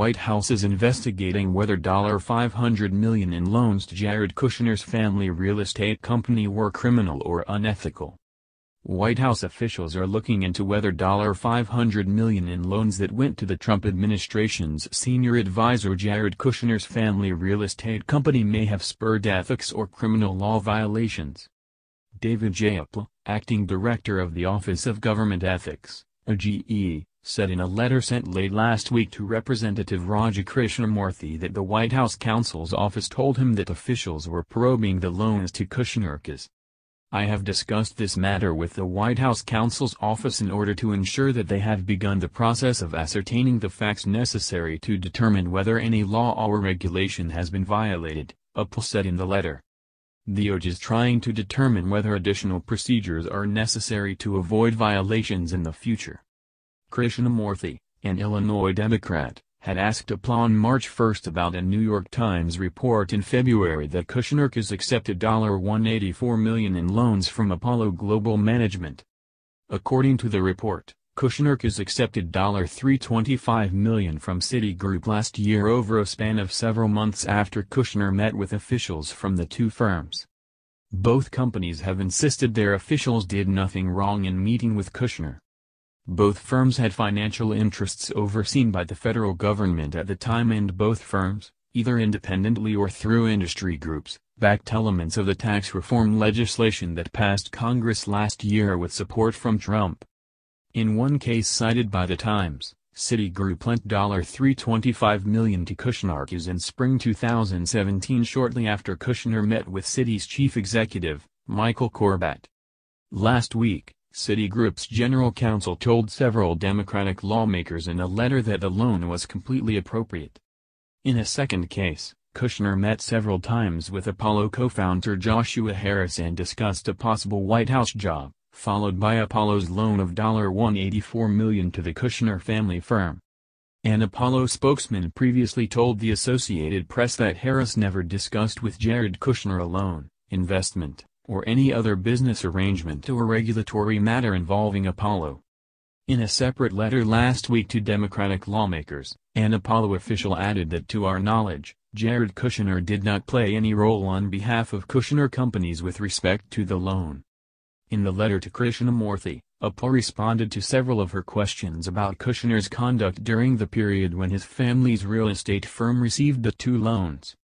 White House is investigating whether $500 million in loans to Jared Kushner's family real estate company were criminal or unethical. White House officials are looking into whether $500 million in loans that went to the Trump administration's senior advisor Jared Kushner's family real estate company may have spurred ethics or criminal law violations. David J. Appel, acting director of the Office of Government Ethics, OGE, said in a letter sent late last week to Representative Jared Kushner that the White House counsel's office told him that officials were probing the loans to Kushner. I have discussed this matter with the White House counsel's office in order to ensure that they have begun the process of ascertaining the facts necessary to determine whether any law or regulation has been violated, Appel said in the letter. The OGE is trying to determine whether additional procedures are necessary to avoid violations in the future. Krishnamurthy, an Illinois Democrat, had asked Appel on March 1 about a New York Times report in February that Kushner has accepted $184 million in loans from Apollo Global Management. According to the report, Kushner has accepted $325 million from Citigroup last year over a span of several months after Kushner met with officials from the two firms. Both companies have insisted their officials did nothing wrong in meeting with Kushner. Both firms had financial interests overseen by the federal government at the time, and both firms, either independently or through industry groups, backed elements of the tax reform legislation that passed Congress last year with support from Trump. In one case cited by the Times, Citigroup lent $325 million to Kushner in spring 2017 shortly after Kushner met with Citi's chief executive, Michael Corbat. Last week, Citigroup's general counsel told several Democratic lawmakers in a letter that the loan was completely appropriate. In a second case, Kushner met several times with Apollo co-founder Joshua Harris and discussed a possible White House job, followed by Apollo's loan of $184 million to the Kushner family firm. An Apollo spokesman previously told the Associated Press that Harris never discussed with Jared Kushner a loan, investment, or any other business arrangement or regulatory matter involving Apollo. In a separate letter last week to Democratic lawmakers, an Apollo official added that to our knowledge, Jared Kushner did not play any role on behalf of Kushner companies with respect to the loan. In the letter to Krishnamurthy, Appel responded to several of her questions about Kushner's conduct during the period when his family's real estate firm received the two loans.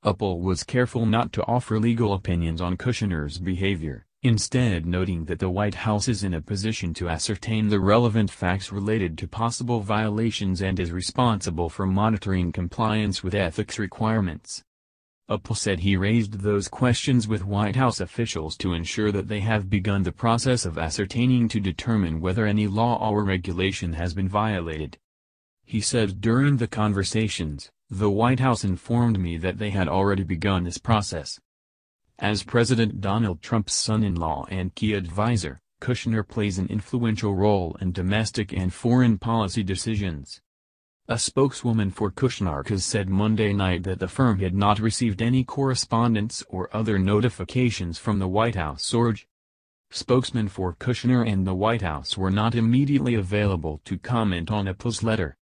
Appel was careful not to offer legal opinions on Kushner's behavior, instead noting that the White House is in a position to ascertain the relevant facts related to possible violations and is responsible for monitoring compliance with ethics requirements. Appel said he raised those questions with White House officials to ensure that they have begun the process of ascertaining to determine whether any law or regulation has been violated. He said during the conversations, the White House informed me that they had already begun this process. As President Donald Trump's son-in-law and key advisor, Kushner plays an influential role in domestic and foreign policy decisions. A spokeswoman for Kushner has said Monday night that the firm had not received any correspondence or other notifications from the White House or OGE. Spokesmen for Kushner and the White House were not immediately available to comment on Appel's letter.